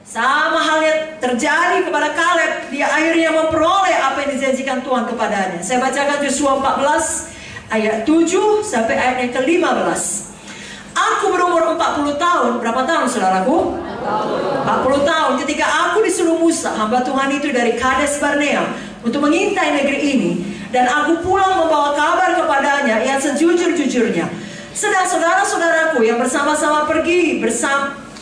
Sama halnya terjadi kepada Kaleb. Dia akhirnya memperoleh apa yang dijanjikan Tuhan kepadanya. Saya bacakan Yosua 14 ayat 7 sampai ayat yang ke-15. Aku berumur 40 tahun. Berapa tahun saudaraku? 40 tahun ketika aku disuruh Musa, hamba Tuhan itu, dari Kades Barnea untuk mengintai negeri ini. Dan aku pulang membawa kabar kepadanya yang sejujur-jujurnya. Sedang saudara-saudaraku yang bersama-sama pergi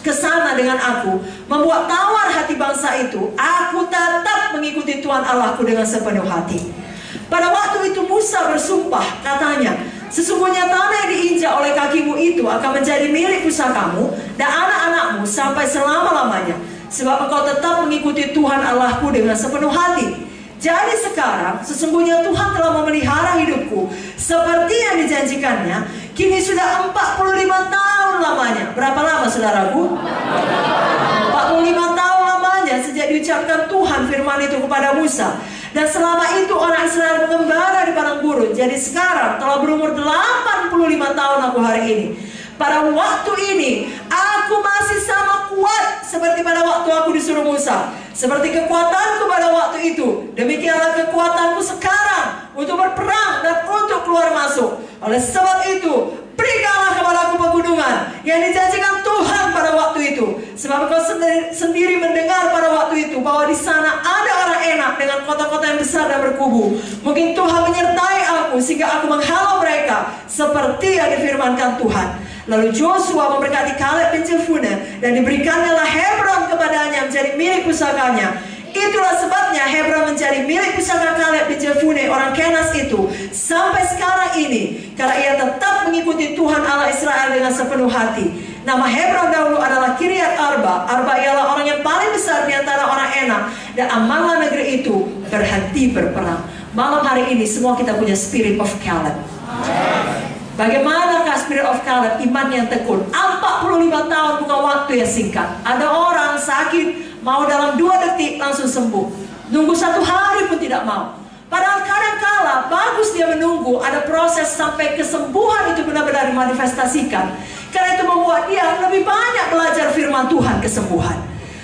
ke sana dengan aku, membuat tawar hati bangsa itu, aku tetap mengikuti Tuhan Allahku dengan sepenuh hati. Pada waktu itu Musa bersumpah, katanya, sesungguhnya tanah yang diinjak oleh kakimu itu akan menjadi milik pusakamu dan anak-anakmu sampai selama-lamanya, sebab engkau tetap mengikuti Tuhan Allahku dengan sepenuh hati. Jadi sekarang sesungguhnya Tuhan telah memelihara hidupku seperti yang dijanjikannya. Kini sudah 45 tahun lamanya. Berapa lama saudaraku? 45 tahun lamanya sejak diucapkan Tuhan firman itu kepada Musa. Dan selama itu orang Israel mengembara di padang gurun. Jadi sekarang telah berumur 85 tahun aku hari ini. Pada waktu ini aku masih sama kuat seperti pada waktu aku disuruh Musa. Seperti kekuatanku pada waktu itu, demikianlah kekuatanku sekarang untuk berperang dan untuk keluar masuk. Oleh sebab itu, berikanlah kepadaku pegunungan yang dijanjikan Tuhan pada waktu itu. Sebab kau sendiri mendengar pada waktu itu bahwa di sana ada orang enak dengan kota-kota yang besar dan berkubu. Mungkin Tuhan menyertai aku sehingga aku menghalau mereka seperti yang difirmankan Tuhan. Lalu Joshua memberkati Kaleb bin Jefune dan diberikannya lah Hebron kepadanya menjadi milik pusakanya. Itulah sebabnya Hebron menjadi milik pusaka Kaleb bin Jefune orang Kenas itu sampai sekarang ini, karena ia tetap mengikuti Tuhan Allah Israel dengan sepenuh hati. Nama Hebron dahulu adalah Kiryat Arba. Arba ialah orang yang paling besar di antara orang enak, dan amanah negeri itu berhenti berperang. Malam hari ini semua kita punya spirit of Caleb. Bagaimanakah spirit of Caleb? Iman yang tekun. 45 tahun bukan waktu yang singkat. Ada orang sakit, mau dalam 2 detik langsung sembuh. Nunggu 1 hari pun tidak mau. Padahal kadang-kala bagus dia menunggu, ada proses sampai kesembuhan itu benar-benar dimanifestasikan. Karena itu membuat dia lebih banyak belajar firman Tuhan, kesembuhan.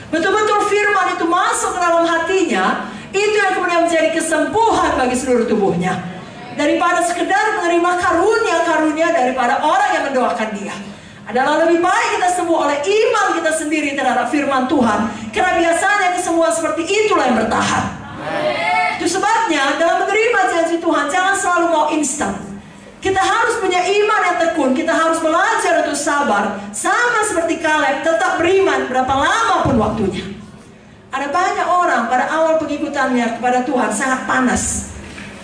Betul-betul firman itu masuk ke dalam hatinya, itu yang kemudian menjadi kesembuhan bagi seluruh tubuhnya. Daripada sekedar menerima karunia-karunia daripada orang yang mendoakan dia. Adalah lebih baik kita sembuh oleh iman kita sendiri terhadap firman Tuhan. Karena biasanya kesembuhan seperti itulah yang bertahan. Itu sebabnya dalam menerima janji Tuhan, jangan selalu mau instan. Kita harus punya iman yang tekun. Kita harus belajar untuk sabar. Sama seperti Kaleb, tetap beriman berapa lama pun waktunya. Ada banyak orang pada awal pengikutannya kepada Tuhan sangat panas.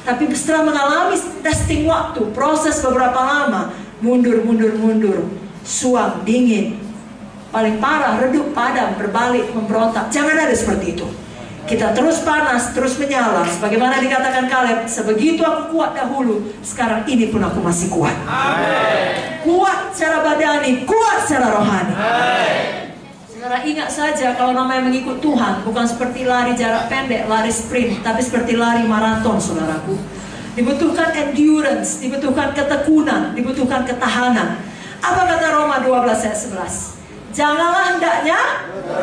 Tapi setelah mengalami testing waktu, proses beberapa lama, mundur, suam, dingin, paling parah, redup, padam, berbalik, memberontak. Jangan ada seperti itu. Kita terus panas, terus menyala. Sebagaimana dikatakan Kaleb, sebegitu aku kuat dahulu, sekarang ini pun aku masih kuat. Amen. Kuat secara badani, kuat secara rohani. Amen. Karena ingat saja, kalau namanya mengikut Tuhan bukan seperti lari jarak pendek, lari sprint, tapi seperti lari maraton, saudaraku. Dibutuhkan endurance, dibutuhkan ketekunan, dibutuhkan ketahanan. Apa kata Roma 12 ayat 11? Janganlah hendaknya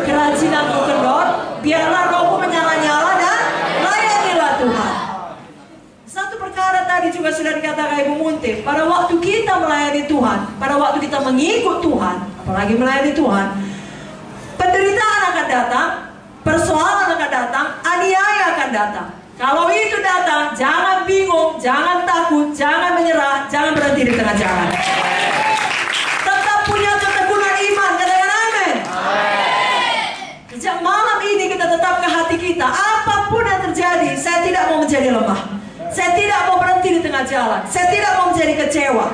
kerajinan kendor, biarlah rohmu menyala-nyala dan layanilah Tuhan. Satu perkara tadi juga sudah dikatakan Ibu Munte, pada waktu kita melayani Tuhan, pada waktu kita mengikut Tuhan, apalagi melayani Tuhan, penderitaan akan datang, persoalan akan datang, aniaya akan datang. Kalau itu datang, jangan bingung, jangan takut, jangan menyerah, jangan berhenti di tengah jalan. Tetap punya ketekunan iman, katakan amin. Sejak malam ini kita tetapkan hati kita, apapun yang terjadi, saya tidak mau menjadi lemah. Saya tidak mau berhenti di tengah jalan. Saya tidak mau menjadi kecewa.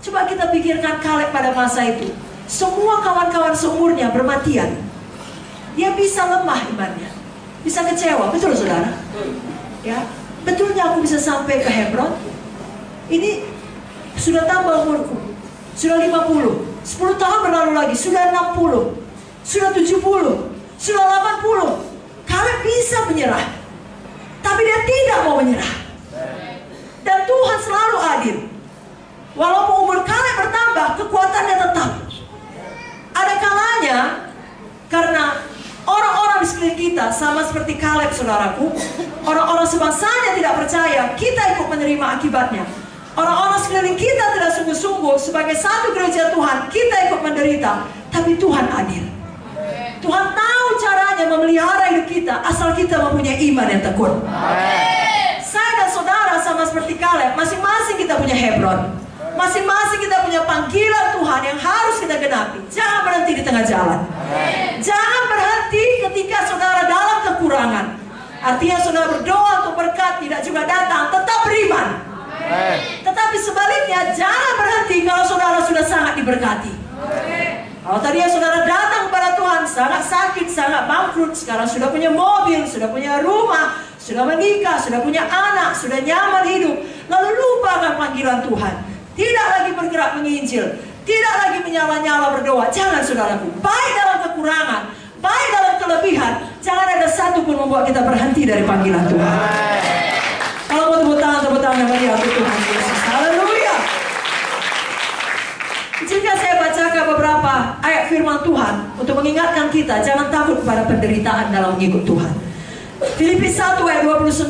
Coba kita pikirkan Kaleb pada masa itu. Semua kawan-kawan seumurnya bermatian. Dia bisa lemah imannya, bisa kecewa, betul saudara? Ya, betulnya aku bisa sampai ke Hebron. Ini sudah tambah umurku, sudah 50, 10 tahun berlalu lagi, sudah 60, sudah 70, sudah 80. Kaleb bisa menyerah, tapi dia tidak mau menyerah. Dan Tuhan selalu adil. Walaupun umur Kaleb bertambah, kekuatannya tetap. Ada kalanya karena saudaraku. Orang-orang sebangsanya tidak percaya, kita ikut menerima akibatnya. Orang-orang sekeliling kita tidak sungguh-sungguh. Sebagai satu gereja Tuhan, kita ikut menderita. Tapi Tuhan adil. Tuhan tahu caranya memelihara hidup kita, asal kita mempunyai iman yang tekun. Saya dan saudara sama seperti Kaleb, masing-masing kita punya Hebron. Masing-masing kita punya panggilan Tuhan yang harus kita genapi. Jangan berhenti di tengah jalan. Jangan berhenti ketika saudara dalam kekurangan. Artinya saudara berdoa untuk berkat tidak juga datang, tetap beriman. Tetapi sebaliknya, jangan berhenti kalau saudara sudah sangat diberkati. Kalau tadinya saudara datang kepada Tuhan sangat sakit, sangat bangkrut, sekarang sudah punya mobil, sudah punya rumah, sudah menikah, sudah punya anak, sudah nyaman hidup, lalu lupakan panggilan Tuhan, tidak lagi bergerak menginjil, tidak lagi menyala-nyala berdoa. Jangan saudaraku, baik dalam kekurangan, baik dalam kelebihan, jangan ada satu pun membuat kita berhenti dari panggilan Tuhan. Kalau mau tepuk tangan yang bagi aku Tuhan Yesus. Haleluya. Jika saya bacakan beberapa ayat firman Tuhan untuk mengingatkan kita, jangan takut kepada penderitaan dalam mengikut Tuhan. Filipi 1 ayat 29.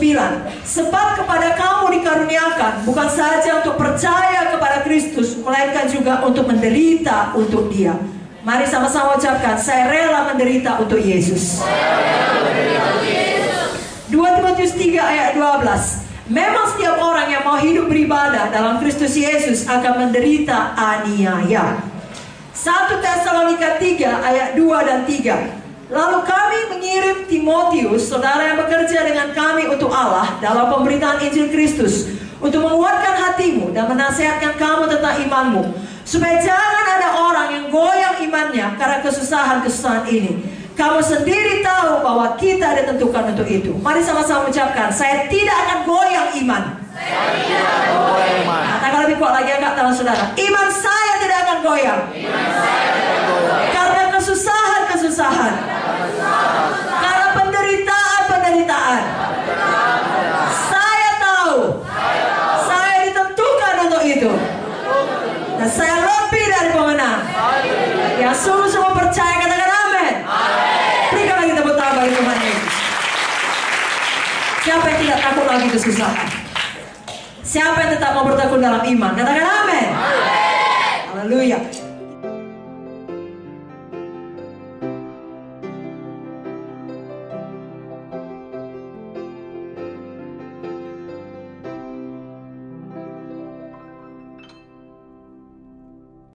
Sebab kepada kamu dikaruniakan bukan saja untuk percaya kepada Kristus, melainkan juga untuk menderita untuk Dia. Mari sama-sama ucapkan, saya rela menderita untuk Yesus. 2 Timotius 3 ayat 12. Memang setiap orang yang mau hidup beribadah dalam Kristus Yesus akan menderita aniaya. 1 Tesalonika 3 ayat 2 dan 3. Lalu kami mengirim Timotius, saudara yang bekerja dengan kami untuk Allah dalam pemberitaan Injil Kristus, untuk menguatkan hatimu dan menasihatkan kamu tentang imanmu, supaya jangan ada orang yang goyang imannya karena kesusahan-kesusahan ini. Kamu sendiri tahu bahwa kita ditentukan untuk itu. Mari sama-sama ucapkan, saya tidak akan goyang iman. Saya tidak akan goyang iman. Katakan lebih kuat lagi angkat tangan saudara. Iman saya tidak akan goyang. Iman saya tidak akan goyang. Karena kesusahan-kesusahan. Karena penderitaan-penderitaan. Saya tahu. Saya ditentukan untuk itu. Dan saya lebih dari pemenang. Yang sungguh-sungguh percaya katakan amin. Berikan lagi tepuk tangan bagi Tuhan Yesus. Siapa yang tidak takut lagi kesusahan? Siapa yang tetap mau bertekun dalam iman? Katakan amin. Haleluya.